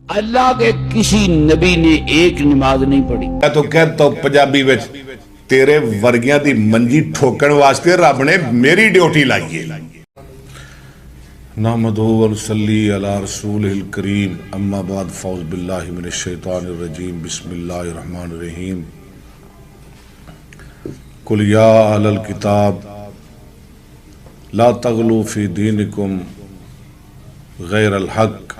اللہ کے کسی نبی نے ایک نماز نہیں پڑھی. میں تو کہتا ہوں پنجابی وچ تیرے ورگیاں دی منجی ٹھوکن واسطے رب نے میری ڈیوٹی لائی ہے. نحمدہ و نصلی علی رسولہ الکریم اما بعد فاعوذ باللہ من الشیطان الرجیم بسم اللہ الرحمن الرحیم. قل یا اہل الکتاب لا تغلوا فی دینکم غیر الحق.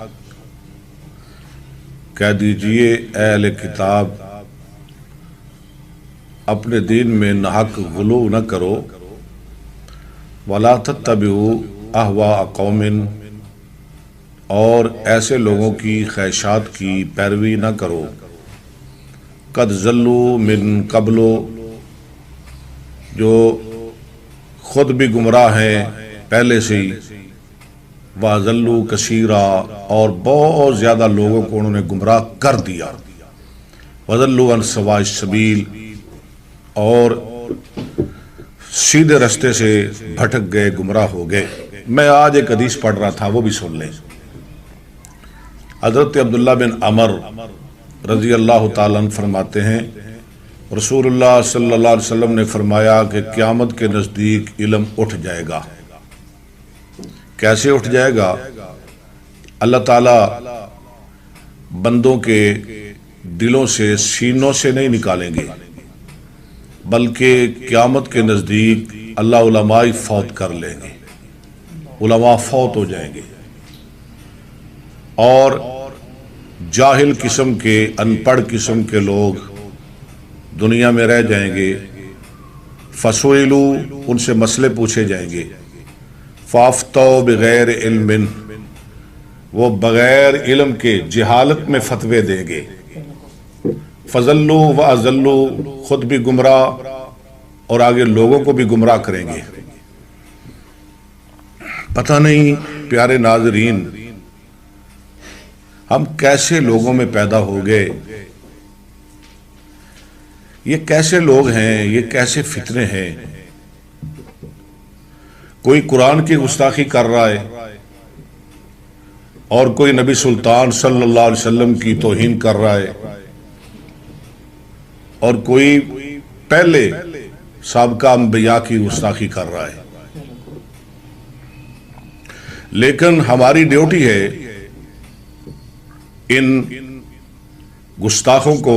کہہ دیجئے اے اہل کتاب اپنے دین میں ناحق غلو نہ کرو. وَلَا تَتَّبِعُوا أَهْوَاءَ قَوْمٍ اور ایسے لوگوں کی خواہشات کی پیروی نہ کرو. قَدْ ضَلُّوا مِن قَبْلُ جو خود بھی گمراہ ہیں پہلے سے ہی. وَأَضَلُّوا كَثِيرًا اور بہت زیادہ لوگوں کو انہوں نے گمراہ کر دیا. وَضَلُّوا عَنْ سَوَاءِ السَّبِيلِ اور سیدھے رستے سے بھٹک گئے گمراہ ہو گئے. میں آج ایک حدیث پڑھ رہا تھا وہ بھی سن لیں. حضرت عبداللہ بن عمر رضی اللہ تعالیٰ عنہ فرماتے ہیں رسول اللہ صلی اللہ علیہ وسلم نے فرمایا کہ قیامت کے نزدیک علم اٹھ جائے گا. کیسے اٹھ جائے گا؟ اللہ تعالیٰ بندوں کے دلوں سے سینوں سے نہیں نکالیں گے بلکہ قیامت کے نزدیک اللہ علماء فوت کر لیں گے. علماء فوت ہو جائیں گے اور جاہل قسم کے ان پڑھ قسم کے لوگ دنیا میں رہ جائیں گے. فسئلوا ان سے مسئلے پوچھے جائیں گے. فافتوا بغیر علم وہ بغیر علم کے جہالت میں فتوے دیں گے. فضلوا واضلوا خود بھی گمراہ اور آگے لوگوں کو بھی گمراہ کریں گے. پتہ نہیں پیارے ناظرین ہم کیسے لوگوں میں پیدا ہو گئے. یہ کیسے لوگ ہیں، یہ کیسے فتنے ہیں. کوئی قرآن کی گستاخی کر رہا ہے اور کوئی نبی سلطان صلی اللہ علیہ وسلم کی توہین کر رہا ہے اور کوئی پہلے سابقہ انبیاء کی گستاخی کر رہا ہے. لیکن ہماری ڈیوٹی ہے ان گستاخوں کو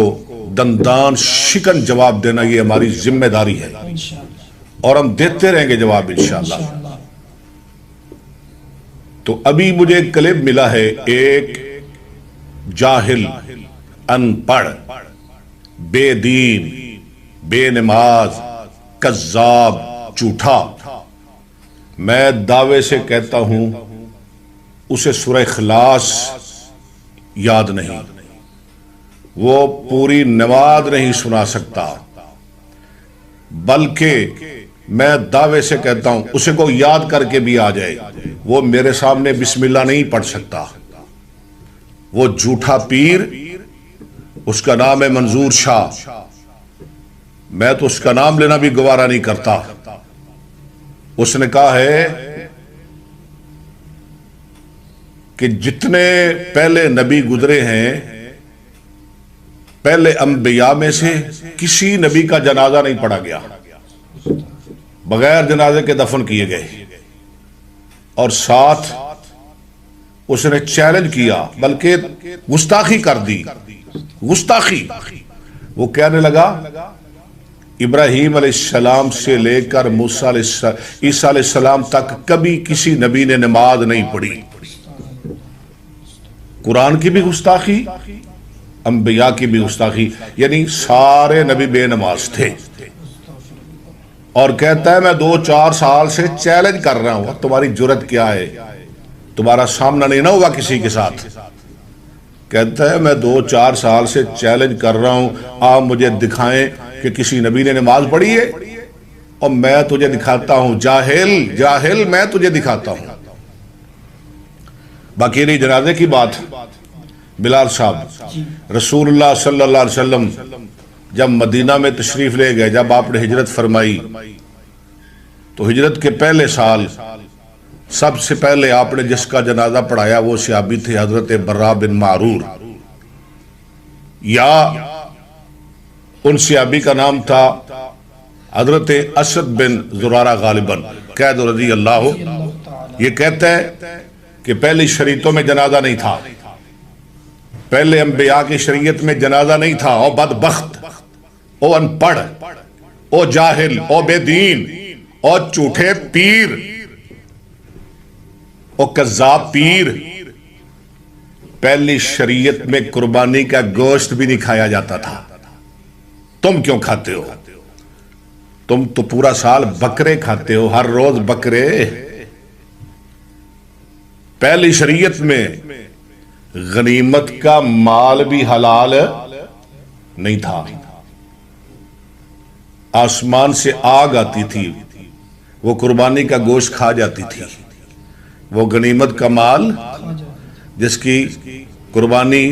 دندان شکن جواب دینا. یہ ہماری ذمہ داری ہے اور ہم دیتے رہیں گے جواب انشاءاللہ. تو ابھی مجھے ایک کلپ ملا ہے ایک جاہل ان پڑھ بے دین بے نماز کذاب جھوٹا. میں دعوے سے کہتا ہوں اسے سورہ اخلاص یاد نہیں، وہ پوری نماز نہیں سنا سکتا، بلکہ میں دعوے سے کہتا ہوں اسے کو یاد کر کے بھی آ جائے وہ میرے سامنے بسم اللہ نہیں پڑھ سکتا. وہ جھوٹا پیر، اس کا نام ہے منظور شاہ. میں تو اس کا نام لینا بھی گوارا نہیں کرتا. اس نے کہا ہے کہ جتنے پہلے نبی گزرے ہیں پہلے انبیاء میں سے کسی نبی کا جنازہ نہیں پڑھا گیا، بغیر جنازے کے دفن کیے گئے. اور ساتھ اس نے چیلنج کیا بلکہ گستاخی کر دی. گستاخی وہ کہنے لگا ابراہیم علیہ السلام سے لے کر موسیٰ عیسیٰ علیہ السلام تک کبھی کسی نبی نے نماز نہیں پڑھی. قرآن کی بھی گستاخی، انبیاء کی بھی گستاخی، یعنی سارے نبی بے نماز تھے. اور کہتا ہے میں 2-4 سال سے چیلنج کر رہا ہوں. تمہاری جرت کیا ہے؟ تمہارا سامنا نہیں نہ ہوا کسی کے ساتھ. کہتا ہے میں 2-4 سال سے چیلنج کر رہا ہوں، آپ مجھے دکھائیں کہ کسی نبی نے نماز پڑھی ہے اور میں تجھے دکھاتا ہوں. جاہل جاہل میں تجھے دکھاتا ہوں. باقی نہیں جنازے کی بات. بلال صاحب رسول اللہ صلی اللہ علیہ وسلم جب مدینہ میں تشریف لے گئے، جب آپ نے ہجرت فرمائی تو ہجرت کے پہلے سال سب سے پہلے آپ نے جس کا جنازہ پڑھایا وہ صحابی تھے حضرت برا بن معرور. یا ان صحابی کا نام تھا حضرت اسد بن زرارہ غالباً قید رضی اللہ یہ کہتا ہے کہ پہلی شریعتوں میں جنازہ نہیں تھا، پہلے انبیاء کی شریعت میں جنازہ نہیں تھا، او بدبخت، او ان پڑھ، او جاہل، او بے دین، او جھوٹے پیر، او کذاب پیر، پہلی شریعت میں قربانی کا گوشت بھی نہیں کھایا جاتا تھا، تم کیوں کھاتے ہو؟ تم تو پورا سال بکرے کھاتے ہو، ہر روز بکرے۔ پہلی شریعت میں غنیمت کا مال بھی حلال نہیں تھا، آسمان سے آگ آتی تھی، وہ قربانی کا گوشت کھا جاتی تھی، وہ غنیمت کا مال جس کی قربانی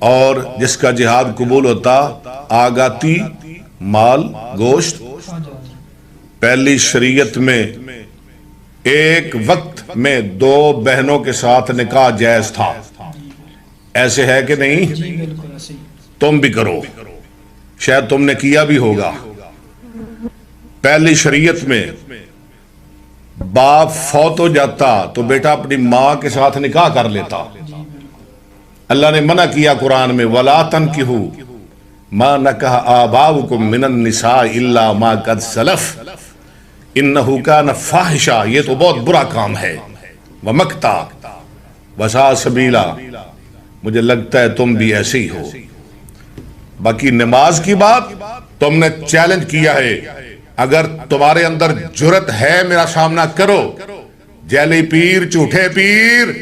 اور جس کا جہاد قبول ہوتا، آگ آتی، مال گوشت۔ پہلی شریعت میں ایک وقت میں 2 بہنوں کے ساتھ نکاح جائز تھا، ایسے ہے کہ نہیں؟ تم بھی کرو، شاید تم نے کیا بھی ہوگا۔ پہلی شریعت میں باپ فوت ہو جاتا تو بیٹا اپنی ماں کے ساتھ نکاح کر لیتا، اللہ نے منع کیا قرآن میں وَلَا تَنْكِحُوا مَا نَكَحَ آبَاؤُكُم مِّنَ النِّسَاءِ إِلَّا مَا قَدْ سَلَفَ إِنَّهُ كَانَ فَاحِشًا، یہ تو بہت برا کام ہے، وَمَقْتًا وَسَاءَ سَبِيلًا۔ مجھے لگتا ہے تم بھی ایسے ہی ہو۔ باقی نماز کی بات تم نے چیلنج کیا ہے، اگر تمہارے اندر جرت ہے میرا سامنا کرو، جیلی پیر، جھوٹے پیر،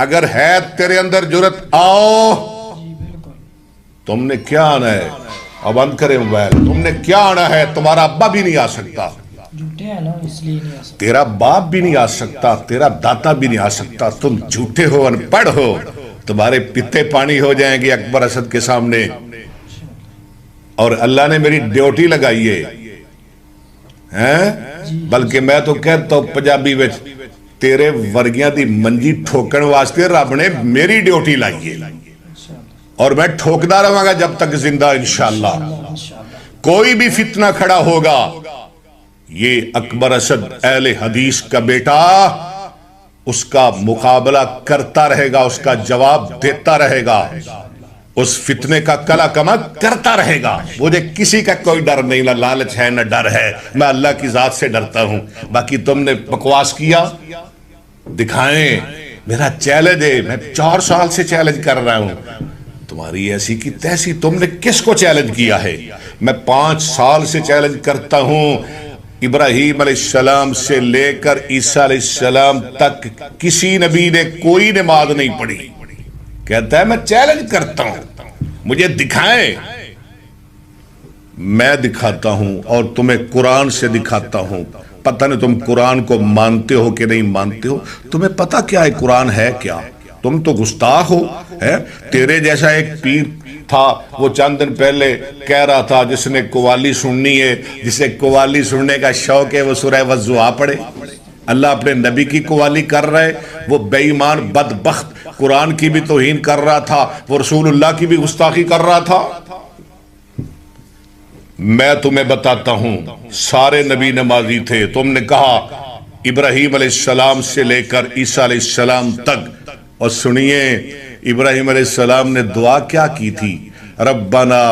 اگر ہے تیرے اندر جرت آؤ۔ تم نے کیا آنا ہے؟ اب بند کرے موبائل، تم نے کیا آنا ہے؟ تمہارا ابا بھی نہیں آ سکتا، تیرا باپ بھی نہیں آ سکتا، تیرا داتا بھی نہیں آ سکتا، تم جھوٹے ہو، ان پڑھ ہو، تمہارے پتے پانی ہو جائیں گے اکبر اسد کے سامنے۔ اور اللہ نے میری ڈیوٹی لگائی ہے، بلکہ میں تو کہتا ہوں پنجابی وچ تیرے ورگیاں دی منجی ٹھوکن واسطے رب نے میری ڈیوٹی لائی ہے، اور میں ٹھوکدا رہوں گا جب تک زندہ انشاءاللہ۔ کوئی بھی فتنہ کھڑا ہوگا، یہ اکبر اسد اہل حدیث کا بیٹا اس کا مقابلہ کرتا رہے گا، اس کا جواب دیتا رہے گا، اس فتنے کا کلا کما کرتا رہے گا۔ مجھے کسی کا کوئی ڈر نہیں، نہ لالچ ہے نہ ڈر ہے، میں اللہ کی ذات سے ڈرتا ہوں۔ باقی تم نے بکواس کیا، دکھائیں، میرا چیلنج ہے، میں 4 سال سے چیلنج کر رہا ہوں، تمہاری ایسی کی تیسی، تم نے کس کو چیلنج کیا ہے؟ میں 5 سال سے چیلنج کرتا ہوں، ابراہیم علیہ السلام سے لے کر عیسیٰ علیہ السلام تک کسی نبی نے کوئی نماز نہیں پڑھی، کہتا ہے میں چیلنج کرتا ہوں، مجھے دکھائیں۔ میں دکھاتا ہوں اور تمہیں قرآن سے دکھاتا ہوں۔ پتہ نہیں تم قرآن کو مانتے ہو کہ نہیں مانتے ہو، تمہیں پتہ کیا ہے قرآن ہے کیا؟ تم تو گستاخ ہو۔ تیرے جیسا ایک پیر تھا، وہ چند دن پہلے کہہ رہا تھا جس نے قوالی سننی ہے، جسے قوالی سننے کا شوق ہے، وہ سورہ والضحیٰ پڑھے۔ اللہ اپنے نبی کی قوالی کر رہے، وہ بے ایمان بدبخت قرآن کی بھی توہین کر رہا تھا، وہ رسول اللہ کی بھی گستاخی کر رہا تھا۔ میں تمہیں بتاتا ہوں، سارے نبی نمازی تھے۔ تم نے کہا ابراہیم علیہ السلام سے لے کر عیسیٰ علیہ السلام تک، اور سنیے ابراہیم علیہ السلام نے دعا کیا کی تھی؟ ربنا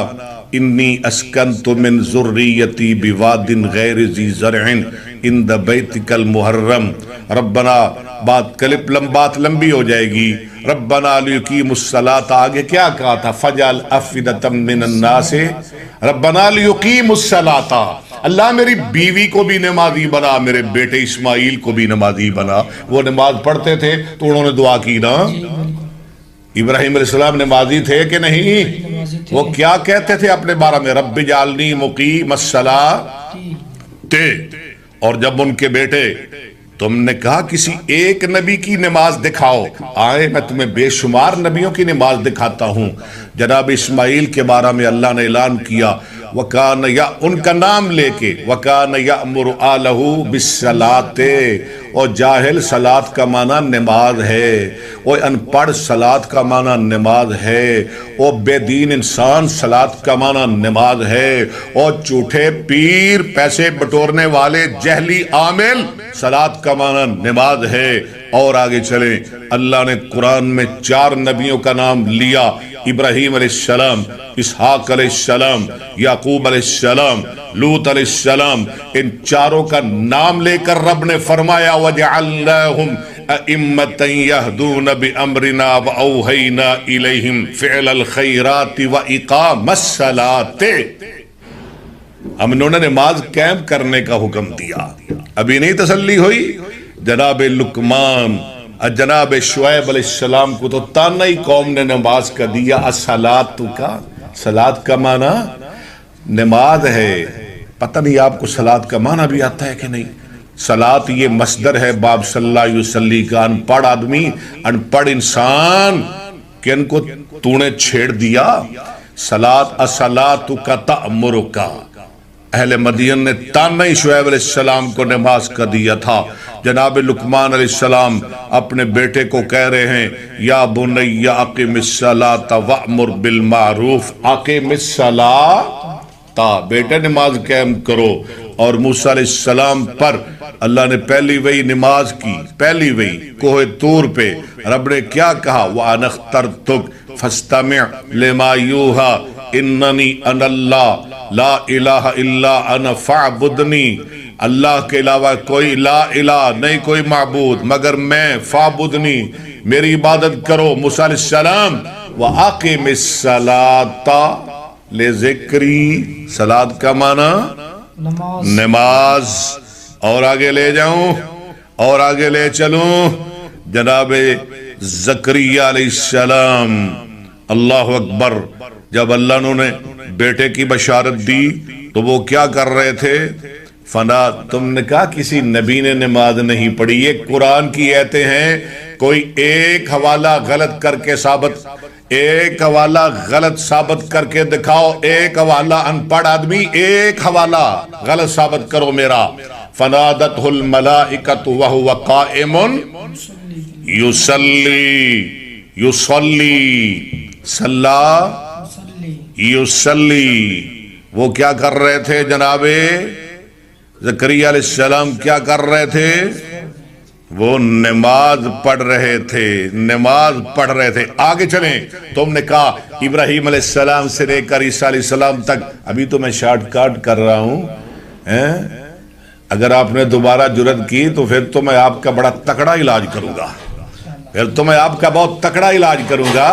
انی اسکنت من ذریتی بواد غیر ذی زرع عند بیتک المحرم۔ ربنا بات لمبی ہو جائے گی۔ ربنا لیقیموا الصلاۃ، آگے کیا کہا تھا؟ فجعل افئدۃ من الناس، ربنا لیقیموا الصلاۃ، اللہ میری بیوی کو بھی نمازی بنا، میرے بیٹے اسماعیل کو بھی نمازی بنا۔ وہ نماز پڑھتے تھے تو انہوں نے دعا کی نا۔ ابراہیم علیہ السلام نمازی تھے کہ نہیں؟ وہ کیا کہتے تھے اپنے بارے میں؟ رب اجعلنی مقیم الصلاۃ۔ اور جب ان کے بیٹے، تم نے کہا کسی ایک نبی کی نماز دکھاؤ، آئے میں تمہیں بے شمار نبیوں کی نماز دکھاتا ہوں۔ جناب اسماعیل کے بارے میں اللہ نے اعلان کیا وکان یا ان کا نام لے کے وکان یأمر آلہ بالصلاۃ، اور جاہل صلاۃ کا معنی نماز ہے، اور ان پڑھ صلاۃ کا معنی نماز ہے، اور بے دین انسان صلاۃ کا معنی نماز ہے، اور جھوٹے پیر پیسے بٹورنے والے جہلی عامل صلاۃ کا معنی نماز ہے۔ اور آگے چلیں، اللہ نے قرآن میں 4 نبیوں کا نام لیا، ابراہیم علیہ السلام، اسحاق علیہ السلام، یعقوب علیہ السلام، لوط علیہ السلام، ان چاروں کا نام لے کر رب نے فرمایا وَجَعَلْنَاهُمْ أَئِمَّةً يَهْدُونَ بِأَمْرِنَا وَأَوْحَيْنَا إِلَيْهِمْ فِعْلَ الْخَيْرَاتِ وَإِقَامَ الصَّلَاةِ، ہم انہوں نے نماز قائم کرنے کا حکم دیا۔ ابھی نہیں تسلی ہوئی؟ جناب لقمان جناب شعیب علیہ السلام کو تو تانا ہی قوم نے نماز کا دیا، الصلاۃ کا، صلاۃ کا معنی نماز ہے۔ پتہ نہیں آپ کو صلاۃ کا معنی بھی آتا ہے کہ نہیں؟ صلاۃ یہ مصدر ہے باب صلی اللہ علیہ وسلم کا، ان پڑھ آدمی، ان پڑھ انسان کہ ان کو تو نے چھیڑ دیا۔ صلاۃ الصلاۃ کا تأمر کا، اہل مدین نے تانا ہی شعیب علیہ السلام کو نماز کا دیا تھا۔ جناب لقمان علیہ السلام اپنے بیٹے کو کہہ رہے ہیں یا بنی اقم الصلاۃ وامر بالمعروف، اقم الصلاۃ، بیٹے نماز قائم کرو۔ اور موسیٰ علیہ السلام پر اللہ نے پہلی وہی نماز کی، پہلی وہی کوہ طور پہ رب نے کیا کہا وَأَنَا اخْتَرْتُكَ فَاسْتَمِعْ لِمَا يُوحَىٰ اِنَّنِي أَنَا اللَّهُ لَا إِلَٰهَ إِلَّا أَنَا فَاعْبُدْنِي، اللہ کے علاوہ کوئی لا الہ نہیں، کوئی معبود مگر میں، فَاعْبُدْنِي، میری عبادت کرو۔ موسیٰ علیہ السلام وَأَقِمِ الصَّلَاةَ لِذِكْرِي، صلاۃ کا معنی نماز۔ اور آگے لے جاؤں اور آگے لے چلوں، جناب زکریا علیہ السلام، اللہ اکبر، جب اللہ نے بیٹے کی بشارت دی تو وہ کیا کر رہے تھے؟ فنا، تم نے کہا کسی نبی نے نماز نہیں پڑھی، یہ قرآن کی آیتیں ہیں، کوئی ایک حوالہ غلط کر کے ثابت، ایک حوالہ غلط ثابت کر کے دکھاؤ، ایک حوالہ ان پڑھ آدمی ایک حوالہ غلط ثابت کرو میرا۔ فنادتہ الملائکۃ وہو قائم یصلی یصلی، وہ کیا کر رہے تھے؟ جناب زکریا علیہ السلام کیا کر رہے تھے؟ وہ نماز پڑھ رہے تھے، نماز پڑھ رہے تھے۔ آگے چلیں، تم نے کہا ابراہیم علیہ السلام سے لے کر عیسیٰ علیہ السلام تک، ابھی تو میں شارٹ کٹ کر رہا ہوں، اگر آپ نے دوبارہ جرت کی تو پھر تو میں آپ کا بڑا تکڑا علاج کروں گا، پھر تو میں آپ کا بہت تکڑا علاج کروں گا،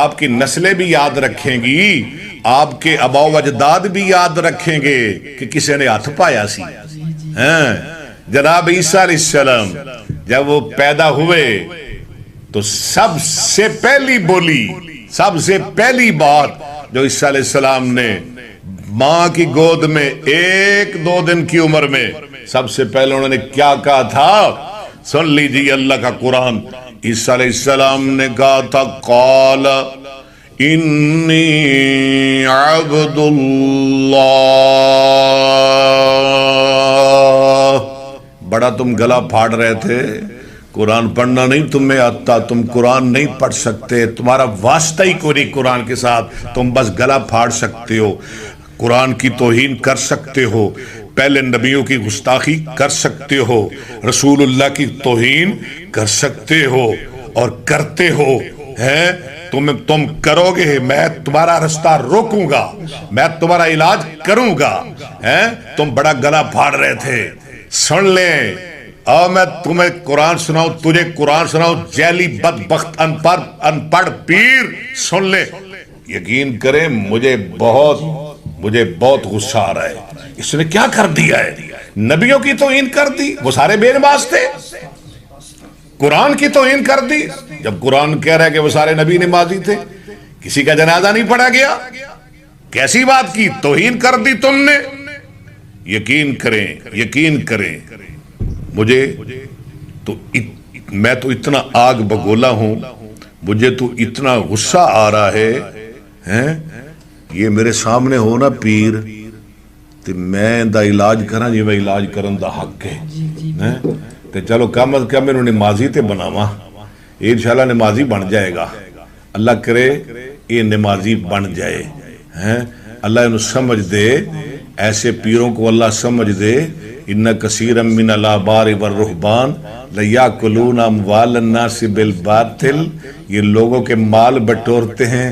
آپ کی نسلیں بھی یاد رکھیں گی، آپ کے آباء و اجداد بھی یاد رکھیں گے کہ کسی نے ہاتھ پایا سی۔ جناب عیسیٰ علیہ السلام جب وہ پیدا ہوئے تو سب سے پہلی بولی، سب سے پہلی بات جو عیسیٰ علیہ السلام نے ماں کی گود میں 1-2 دن کی عمر میں سب سے پہلے انہوں نے کیا کہا تھا؟ سن لیجیے اللہ کا قرآن۔ عیسیٰ علیہ السلام نے کہا تھا قال انی عبد اللہ، بڑا تم گلا پھاڑ رہے تھے، قرآن پڑھنا نہیں تمہیں آتا، تم قرآن نہیں پڑھ سکتے، تمہارا واسطہ ہی کوئی نہیں قرآن کے ساتھ، تم بس گلا پھاڑ سکتے ہو، قرآن کی توہین کر سکتے ہو، پہلے نبیوں کی گستاخی کر سکتے ہو، رسول اللہ کی توہین کر سکتے ہو اور کرتے ہو، تم کرو گے، میں تمہارا رستہ روکوں گا، میں تمہارا علاج کروں گا۔ تم بڑا گلا پھاڑ رہے تھے، سن لیں، اور میں تمہیں قرآن سناؤں، تجھے قرآن سناؤں، جیلی بدبخت ان پڑھ پیر، سن لیں، یقین کریں مجھے بہت غصہ آ رہا ہے، اس نے کیا کر دیا ہے؟ نبیوں کی توہین کر دی، وہ سارے بے نماز تھے، قرآن کی توہین کر دی، جب قرآن کہہ رہا ہے کہ وہ سارے نبی نمازی تھے، کسی کا جنازہ نہیں پڑھا گیا، کیسی بات کی؟ توہین کر دی تم نے۔ یقین کریں مجھے تو میں تو اتنا آگ بگولا ہوں، مجھے تو اتنا غصہ آ رہا ہے یہ میرے سامنے ہو نا پیر تے میں دا علاج کراں جی میں علاج کرن دا حق ہے تے چلو کم از کم انہوں نمازی تے بناواں، انشاءاللہ نمازی بن جائے گا، اللہ کرے یہ نمازی بن جائے، اللہ انہوں سمجھ دے، ایسے پیروں کو اللہ سمجھ دے۔ ان کثیرا من الاحبار والرہبان لیاکلون اموال الناس بالباطل، یہ لوگوں کے مال بٹورتے ہیں۔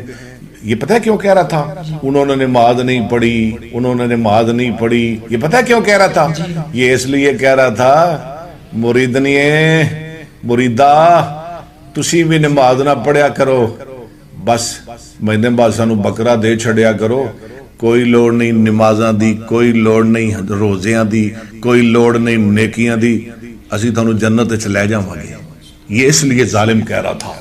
یہ پتہ ہے کیوں کہہ رہا تھا؟ انہوں نے نماز نہیں پڑھی، انہوں نے نماز نہیں پڑھی، یہ پتہ ہے کیوں کہہ رہا تھا؟ یہ اس لیے کہہ رہا تھا مریدنیے مریدہ تسی بھی نماز نہ پڑھیا کرو، بس مہینے بعد سانو بکرا دے چھڑیا کرو، کوئی لوڑ نہیں نمازاں دی، کوئی لوڑ نہیں روزیاں دی، کوئی لوڑ نہیں نیکیاں دی، اسی تھانو جنت وچ لے جاواں گے۔ یہ اس لیے ظالم کہہ رہا تھا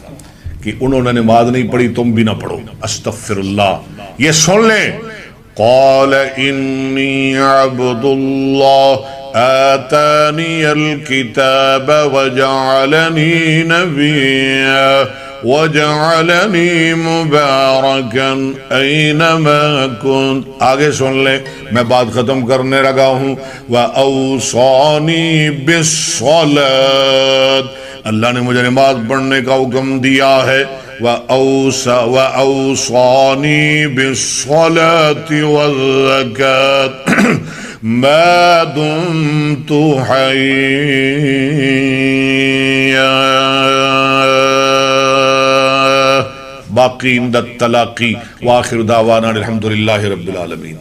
کہ انہوں نے نماز نہیں پڑھی تم بھی نہ پڑھو، استغفر اللہ۔ یہ سن لیں، قال انی عبد اللہ آتانی الکتاب وجعلنی نبیا وجعلنی مبارکا اینما کنت۔ آگے سن لیں، میں بات ختم کرنے لگا ہوں۔ وَأَوْصَانِي بِالصَّلَاةِ، اللہ نے مجھے نماز پڑھنے کا حکم دیا ہے۔ وَأَوْصَانِي بِالصَّلَاةِ وَالزَّكَاةِ مَا دُمْتُ حَيًّا۔ باقی عند التلاقی، وآخر دعوانا الحمدللہ رب العالمین۔